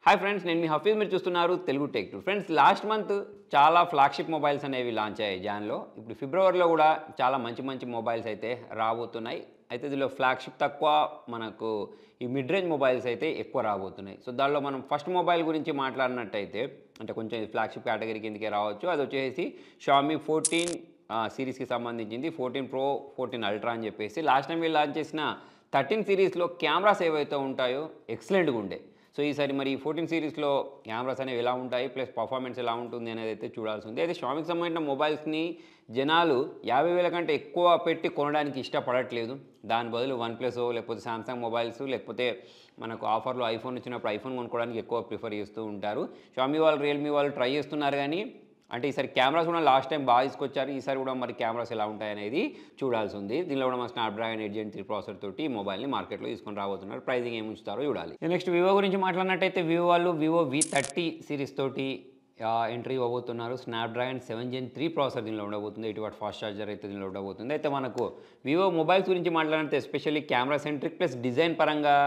Hi friends, నేను మీ హఫీజ్. మీరు చూస్తున్నారు Telugu tech two. Friends, last month చాలా ఫ్లాగ్షిప్ మొబైల్స్ అనేవి లాంచ్ అయ్యాయి జాన్లో. ఇప్పుడు ఫిబ్రవరిలో కూడా చాలా మంచి మంచి మొబైల్స్ అయితే రాబోతున్నాయి. అయితే ఇందులో ఫ్లాగ్షిప్ తక్కువ, మనకు ఈ మిడ్ రేంజ్ మొబైల్స్ అయితే ఎక్కువ రాబోతున్నాయి. సో దానిలో మనం ఫస్ట్ మొబైల్ గురించి మాట్లాడినట్టయితే, అంటే కొంచెం ఫ్లాగ్షిప్ కేటగిరీ కిందకే రావచ్చు. అది వచ్చేసి షామీ 14 సిరీస్కి సంబంధించింది. 14 ప్రో, 14 అల్ట్రా అని చెప్పేసి లాస్ట్ టైం వీళ్ళు లాంచ్ చేసిన 13 సిరీస్లో కెమెరాస్ ఏవైతే ఉంటాయో ఎక్సలెంట్గా ఉండే. సో ఈసారి మరి 14 సిరీస్లో కెమెరాస్ అనేవి ఎలా ఉంటాయి, ప్లస్ పర్ఫార్మెన్స్ ఎలా ఉంటుంది అనేది అయితే చూడాల్సి ఉంది. అయితే షామీకి సంబంధించిన మొబైల్స్ని జనాలు 50,000 కంటే ఎక్కువ పెట్టి కొనడానికి ఇష్టపడట్లేదు. దాని బదులు వన్ ప్లస్ లేకపోతే సామ్సంగ్ మొబైల్స్, లేకపోతే మనకు ఆఫర్లో ఐఫోన్ వచ్చినప్పుడు ఐఫోన్ కొనుక్కోవడానికి ఎక్కువ ప్రిఫర్ చేస్తూ ఉంటారు. షామీ వాళ్ళు, రియల్మీ వాళ్ళు ట్రై చేస్తున్నారు, కానీ అంటే ఈసారి కెమెరాస్ కూడా లాస్ట్ టైం బాగా తీసుకొచ్చారు. ఈసారి కూడా మరి కెమెరాస్ ఎలా ఉంటాయనేది చూడాల్సి ఉంది. దీనిలో కూడా మన స్నాప్డ్రాగన్ 8 Gen 3 ప్రాసెసర్ తోటి ఈ మొబైల్ని మార్కెట్లో తీసుకొని రాబోతున్నారు. ప్రైజింగ్ ఏమి ఉంచుతారో చూడాలి. నెక్స్ట్ వివో గురించి మాట్లాడినట్టయితే, వివో వాళ్ళు వివో V30 సిరీస్ తోటి ఎంట్రీ ఇవ్వబోతున్నారు. స్నాప్డ్రాగన్ 7 Gen 3 ప్రాసెసర్ దీనిలో ఉండబోతుంది. 80 వాట్ ఫాస్ట్ ఛార్జర్ అయితే దీనిలో ఉండబోతుంది. అయితే మనకు వివో మొబైల్స్ గురించి మాట్లాడితే especially camera centric plus design పరంగా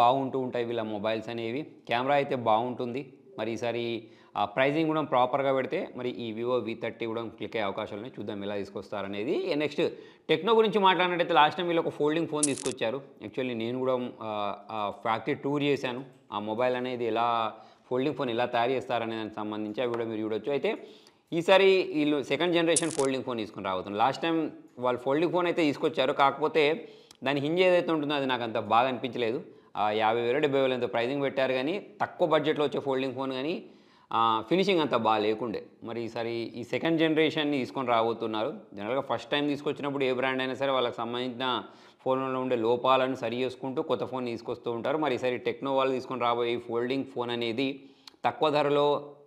బాగుంటూ ఉంటాయి వీళ్ళ మొబైల్స్ అనేవి. కెమెరా అయితే బాగుంటుంది. మరి ఈసారి ప్రైజింగ్ కూడా ప్రాపర్గా పెడితే మరి ఈ వివో V30 కూడా క్లిక్ అయ్యే అవకాశాలు ఉన్నాయి. చూద్దాం ఎలా తీసుకొస్తారనేది. నెక్స్ట్ టెక్నో గురించి మాట్లాడినట్టయితే, లాస్ట్ టైం వీళ్ళు ఒక ఫోల్డింగ్ ఫోన్ తీసుకొచ్చారు. యాక్చువల్లీ నేను కూడా ఫ్యాక్టరీ టూర్ చేశాను. ఆ మొబైల్ అనేది ఎలా, ఫోల్డింగ్ ఫోన్ ఎలా తయారు చేస్తారనే దానికి సంబంధించి ఆ వీడియో మీరు చూడొచ్చు. అయితే ఈసారి వీళ్ళు సెకండ్ జనరేషన్ ఫోల్డింగ్ ఫోన్ తీసుకుని రాబోతున్నారు. లాస్ట్ టైం వాళ్ళు ఫోల్డింగ్ ఫోన్ అయితే తీసుకొచ్చారు, కాకపోతే దాని హింజ్ ఏదైతే ఉంటుందో అది నాకు అంత బాగా అనిపించలేదు. 50,000 70,000 ఎంతో ప్రైజింగ్ పెట్టారు, కానీ తక్కువ బడ్జెట్లో వచ్చే ఫోల్డింగ్ ఫోన్, కానీ ఫినిషింగ్ అంత బాగా లేకుండే. మరి ఈసారి ఈ సెకండ్ జనరేషన్ని తీసుకొని రాబోతున్నారు. జనరల్గా ఫస్ట్ టైం తీసుకొచ్చినప్పుడు ఏ బ్రాండ్ అయినా సరే వాళ్ళకి సంబంధించిన ఫోన్లో ఉండే లోపాలను సరి చేసుకుంటూ కొత్త ఫోన్ తీసుకొస్తూ ఉంటారు. మరి ఈసారి టెక్నో వాళ్ళు తీసుకొని రాబోయే ఈ ఫోల్డింగ్ ఫోన్ అనేది తక్కువ ధరలో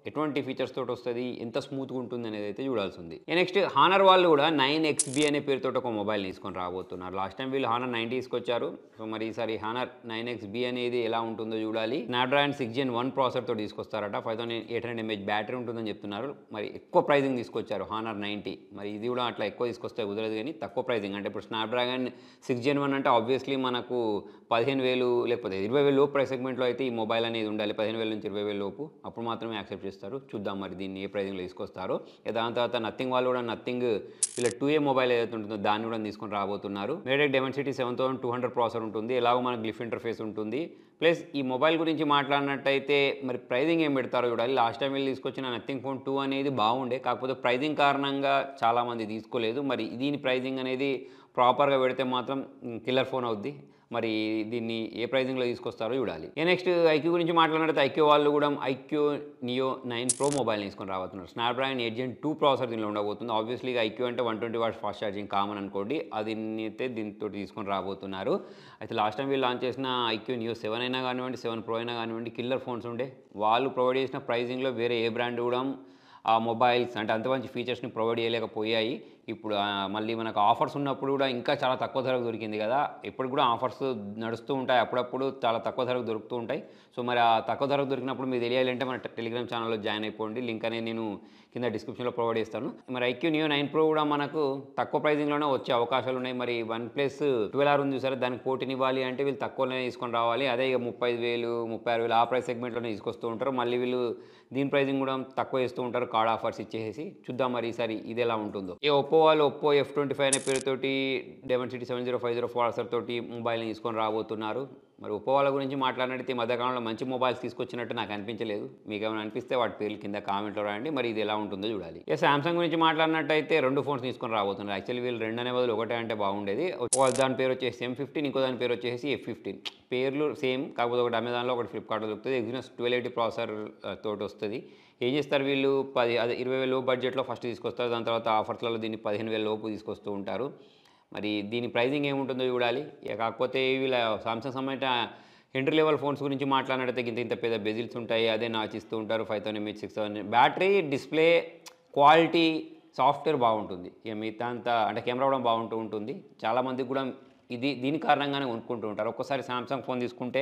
ఎటువంటి ఫీచర్స్ తోటి వస్తుంది, ఎంత స్మూత్గా ఉంటుంది అనేది అయితే చూడాల్సి ఉంది. నెక్స్ట్ హానర్ వాళ్ళు కూడా 9XB అనే పేరుతో ఒక మొబైల్ తీసుకొని రాబోతున్నారు. లాస్ట్ టైం వీళ్ళు హానర్ 90 తీసుకొచ్చారు. సో మరి ఈసారి హానర్ 9XB అనేది ఎలా ఉంటుందో చూడాలి. స్నాప్డ్రాగన్ 6 Gen 1 ప్రాసెసర్ తోటి తీసుకొస్తారట. 5800 mAh బ్యాటరీ ఉంటుందని చెప్తున్నారు. మరి ఎక్కువ ప్రైజింగ్ తీసుకొచ్చారు హానర్ 90. మరి ఇది కూడా అట్లా ఎక్కువ తీసుకొస్తే కుదరదు, కానీ తక్కువ ప్రైజింగ్. అంటే ఇప్పుడు స్నాప్డ్రాగన్ 6 Gen 1 అంటే ఆబ్వియస్లీ మనకు 15,000 లేకపోతే 20,000 లోపు ప్రైస్ సెగ్మెంట్లో అయితే ఈ మొబైల్ అనేది ఉండాలి. 15,000 నుంచి 20,000 లోపు, అప్పుడు మాత్రమే యాక్సెప్ట్ చేస్తారు. చూద్దాం మరి దీన్ని ఏ ప్రైజింగ్లో తీసుకొస్తారు. దాని తర్వాత నథింగ్ వాళ్ళు కూడా నథింగ్ వీళ్ళ 2A మొబైల్ ఏదైతే ఉంటుందో దాన్ని కూడా తీసుకొని రాబోతున్నారు. మీడియాటెక్ డైమెన్సిటీ 7200 ప్రాసెసర్ ఉంటుంది. ఎలాగో మనకు గ్లిఫ్ ఇంటర్ఫేస్ ఉంటుంది. ప్లస్ ఈ మొబైల్ గురించి మాట్లాడినట్టయితే మరి ప్రైజింగ్ ఏం పెడతారో చూడాలి. లాస్ట్ టైం వీళ్ళు తీసుకొచ్చిన నథింగ్ ఫోన్ 2 అనేది బాగుండే, కాకపోతే ప్రైజింగ్ కారణంగా చాలామంది తీసుకోలేదు. మరి దీని ప్రైజింగ్ అనేది ప్రాపర్గా పెడితే మాత్రం కిల్లర్ ఫోన్ అవుద్ది. మరి దీన్ని ఏ ప్రైజింగ్లో తీసుకొస్తారో చూడాలి. నెక్స్ట్ ఐక్యూ గురించి మాట్లాడితే, ఐక్యూ వాళ్ళు కూడా ఐక్యూ నియో 9 ప్రో మొబైల్ తీసుకొని రాబోతున్నారు. స్నాప్డ్రాగన్ 8 Gen 2 ప్రాసెసర్ దీనిలో ఉండబోతుంది. ఆబ్వియస్లీ ఐక్యూ అంటే 120 వాట్స్ ఫాస్ట్ ఛార్జింగ్ కామన్ అనుకోండి, అది అయితే దీంతో తీసుకొని రాబోతున్నారు. అయితే లాస్ట్ టైం వీళ్ళు లాంచ్ చేసిన ఐక్యూ నియో 7 అయినా కానివ్వండి, 7 ప్రో అయినా కానివ్వండి, కిల్లర్ ఫోన్స్ ఉండే. వాళ్ళు ప్రొవైడ్ చేసిన ప్రైజింగ్లో వేరే ఏ బ్రాండ్ కూడా ఆ మొబైల్స్ అంటే అంత మంచి ఫీచర్స్ని ప్రొవైడ్ చేయలేకపోయాయి. ఇప్పుడు మళ్ళీ మనకు ఆఫర్స్ ఉన్నప్పుడు కూడా ఇంకా చాలా తక్కువ ధరకు దొరికింది కదా. ఇప్పుడు కూడా ఆఫర్స్ నడుస్తూ ఉంటాయి, అప్పుడప్పుడు చాలా తక్కువ ధరకు దొరుకుతూ ఉంటాయి. సో మరి ఆ తక్కువ ధరకు దొరికినప్పుడు మీరు తెలియాలంటే మన టెలిగ్రామ్ ఛానల్లో జాయిన్ అయిపోండి. లింక్ అనేది నేను కింద డిస్క్రిప్షన్లో ప్రొవైడ్ చేస్తాను. మరి ఐక్యూ నియో 9 ప్రో కూడా మనకు తక్కువ ప్రైజింగ్లోనే వచ్చే అవకాశాలు ఉన్నాయి. మరి వన్ ప్లస్ 12R ఉంది చూసారా, దానికి పోటీనివ్వాలి అంటే వీళ్ళు తక్కువలోనే తీసుకొని రావాలి. అదే ఇక 35,000 36,000 ఆ ప్రైస్ సెగ్మెంట్లోనే తీసుకొస్తూ ఉంటారు. మళ్ళీ వీళ్ళు దీని ప్రైజింగ్ కూడా తక్కువ చేస్తూ ఉంటారు, కార్డ్ ఆఫర్స్ ఇచ్చేసి. చూద్దాం మరి ఈసారి ఇది ఎలా ఉంటుందో. ఒప్పో వాళ్ళు ఒప్పో F25 అనే పేరుతోటి డైమెన్సిటీ 7050 ప్రాసెసర్ తోటి మొబైల్ని తీసుకొని రాబోతున్నారు. మరి ఒప్పో వాళ్ళ గురించి మాట్లాడినట్టు ఈ మధ్యకాలంలో మంచి మొబైల్స్ తీసుకొచ్చినట్టు నాకు అనిపించలేదు. మీకు ఏమైనా అనిపిస్తే వాటి పేర్లు కింద కామెంట్లో రాయండి. మరి ఇది ఎలా ఉంటుందో చూడాలి. సామ్సంగ్ గురించి మాట్లాడినట్టయితే 2 ఫోన్స్ తీసుకొని రాబోతున్నారు. యాక్చువల్లీ వీళ్ళు 2 అనే బదులు ఒకటే అంటే బాగుండేది. దాని పేరు వచ్చేసి M15, ఇంకో దాని పేరు వచ్చేసి F15. పేర్లు సేమ్, కాకపోతే ఒకటి అమెజాన్లో ఒకటి ఫ్లిప్కార్ట్లో దొరుకుతుంది. ఎగ్జినోస్ 1280 ప్రాసెసర్ తోటి వస్తుంది. ఏం చేస్తారు వీళ్ళు, 20,000 లో బడ్జెట్లో ఫస్ట్ తీసుకొస్తారు. దాని తర్వాత ఆఫర్స్లలో దీన్ని 15,000 లోపు తీసుకొస్తూ ఉంటారు. మరి దీని ప్రైజింగ్ ఏముంటుందో చూడాలి. కాకపోతే వీళ్ళ సామ్సంగ్ సంబంధించిన ఎంట్రీ లెవెల్ ఫోన్స్ గురించి మాట్లాడినట్టయితే ఇంత పెద్ద బెజిల్స్ ఉంటాయి, అదే నాచిస్తూ ఉంటారు. 5000 mAh 6000 battery, display quality, software బాగుంటుంది. ఇక మిగతా అంతా అంటే కెమెరా కూడా బాగుంటూ ఉంటుంది. చాలామందికి కూడా దీని కారణంగానే కొనుక్కుంటూ ఉంటారు. ఒక్కసారి సామ్సంగ్ ఫోన్ తీసుకుంటే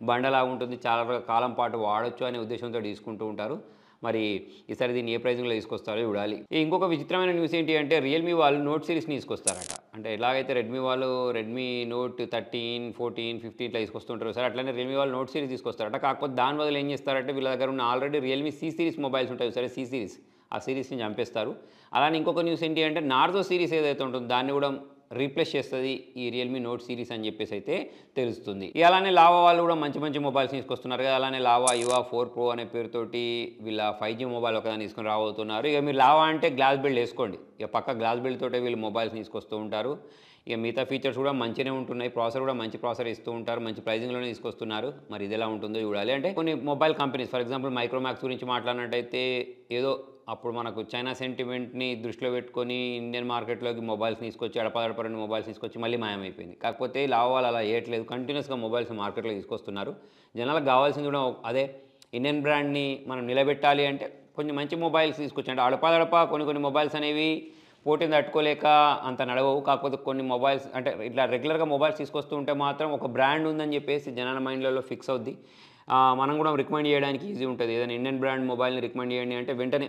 బండలా ఉంటుంది, చాలా కాలం పాటు వాడొచ్చు అనే ఉద్దేశంతో తీసుకుంటూ ఉంటారు. మరి ఈసారి దీన్ని ఏ ప్రైజింగ్లో తీసుకొస్తారో చూడాలి. ఇంకొక విచిత్రమైన న్యూస్ ఏంటి అంటే రియల్మీ వాళ్ళు నోట్ సిరీస్ని తీసుకొస్తారట. అంటే ఎలాగైతే రెడ్మీ వాళ్ళు రెడ్మీ నోట్ 13, 14, 15 ఇట్లా తీసుకొస్తుంటారు సార్, అట్లనే రియల్మీ వాళ్ళు నోట్ సిరీస్ తీసుకొస్తారట. కాకపోతే దాని బదులు ఏం చేస్తారంటే వీళ్ళ దగ్గర ఉన్న already Realme C series mobiles ఉంటాయి సరే, సి సిరీస్ ఆ సిరీస్ని చంపేస్తారు. అలానే ఇంకొక న్యూస్ ఏంటి అంటే నార్జో సిరీస్ ఏదైతే ఉంటుందో దాన్ని కూడా రీప్లేస్ చేస్తుంది ఈ రియల్మీ నోట్ సిరీస్ అని చెప్పేసి అయితే తెలుస్తుంది. అలానే లావా వాళ్ళు కూడా మంచి మంచి మొబైల్స్ తీసుకొస్తున్నారు కదా. అలానే లావా యువా 4 Pro అనే పేరుతోటి వీళ్ళ 5G మొబైల్ ఒకదాన్ని తీసుకొని రాబోతున్నారు. ఇక మీరు లావా అంటే గ్లాస్ బిల్డ్ వేసుకోండి, ఇక పక్క గ్లాస్ బిల్డ్ తోటే వీళ్ళు మొబైల్స్ తీసుకొస్తూ ఉంటారు. ఇక మిగతా ఫీచర్స్ కూడా మంచిగానే ఉంటున్నాయి, ప్రాసెసర్ కూడా మంచి ప్రాసెసర్ ఇస్తూ ఉంటారు, మంచి ప్రైజింగ్లోనే తీసుకొస్తున్నారు. మరి ఇది ఎలా ఉంటుందో చూడాలి. అంటే కొన్ని mobile companies for example Micromax గురించి మాట్లాడినట్టయితే ఏదో అప్పుడు మనకు చైనా సెంటిమెంట్ని దృష్టిలో పెట్టుకొని ఇండియన్ మార్కెట్లోకి మొబైల్స్ తీసుకొచ్చి అడపదడపరెండు మొబైల్స్ తీసుకొచ్చి మళ్ళీ మాయమైపోయింది. కాకపోతే లావా వాళ్ళు అలా చేయట్లేదు, కంటిన్యూస్గా మొబైల్స్ మార్కెట్లో తీసుకొస్తున్నారు. జనాలకు కావాల్సింది కూడా అదే, ఇండియన్ బ్రాండ్ని మనం నిలబెట్టాలి అంటే కొంచెం మంచి మొబైల్స్ తీసుకొచ్చి, అంటే అడపదడప కొన్ని మొబైల్స్ అనేవి పోటీని తట్టుకోలేక అంత నడవవు. కాకపోతే కొన్ని మొబైల్స్ అంటే ఇట్లా రెగ్యులర్గా మొబైల్స్ తీసుకొస్తూ ఉంటే మాత్రం ఒక బ్రాండ్ ఉందని చెప్పేసి జనాల మైండ్లలో ఫిక్స్ అవుద్ది. మనం కూడా రికమెండ్ చేయడానికి ఈజీ ఉంటుంది. ఏదైనా ఇండియన్ బ్రాండ్ మొబైల్ని రికమెండ్ చేయండి అంటే వెంటనే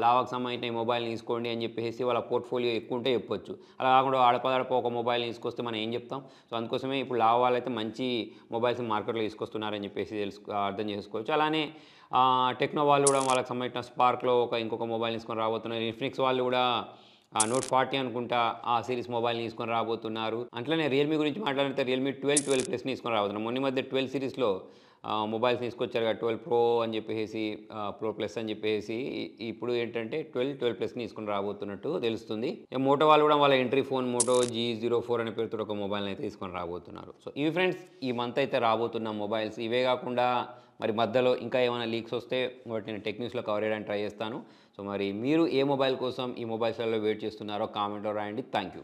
లావాకు సంబంధించిన ఈ మొబైల్ని తీసుకోండి అని చెప్పేసి వాళ్ళ పోర్ట్ఫోలియో ఎక్కువ ఉంటే చెప్పొచ్చు. అలా కాకుండా ఆడపదడప ఒక మొబైల్ని తీసుకొస్తే మనం ఏం చెప్తాం. సో అందుకోసమే ఇప్పుడు లావా వాళ్ళు అయితే మంచి మొబైల్స్ మార్కెట్లో తీసుకొస్తున్నారని చెప్పేసి అర్థం చేసుకోవచ్చు. అలానే టెక్నో వాళ్ళు కూడా వాళ్ళకి సంబంధించిన స్పార్క్లో ఇంకొక మొబైల్ తీసుకొని రాబోతున్నారు. ఇన్ఫినిక్స్ వాళ్ళు కూడా నోట్ 40 అనుకుంటా ఆ సిరీస్ మొబైల్ని తీసుకొని రాబోతున్నారు. అట్లనే రియల్మీ గురించి మాట్లాడితే రియల్మీ 12 ప్లస్ని తీసుకొని రాబోతున్నారు. మొన్న మధ్య 12 సిరీస్లో మొబైల్స్ తీసుకొచ్చారు కదా, 12 Pro అని చెప్పేసి Pro Plus అని చెప్పేసి. ఇప్పుడు ఏంటంటే 12 ప్లస్ని తీసుకొని రాబోతున్నట్టు తెలుస్తుంది. మోటో వాళ్ళు కూడా వాళ్ళ ఎంట్రీ ఫోన్ మోటో G04 అనే పేరుతో ఒక మొబైల్ని అయితే తీసుకొని రాబోతున్నారు. సో ఇవి ఫ్రెండ్స్ ఈ మంత్ అయితే రాబోతున్న మొబైల్స్. ఇవే కాకుండా మరి మధ్యలో ఇంకా ఏమైనా లీక్స్ వస్తే వాటిని నేను టెక్ న్యూస్లో కవర్ చేయడానికి ట్రై చేస్తాను. సో మరి మీరు ఏ మొబైల్ కోసం ఈ మొబైల్స్లలో వెయిట్ చేస్తున్నారో కామెంట్లో రాయండి. Thank you.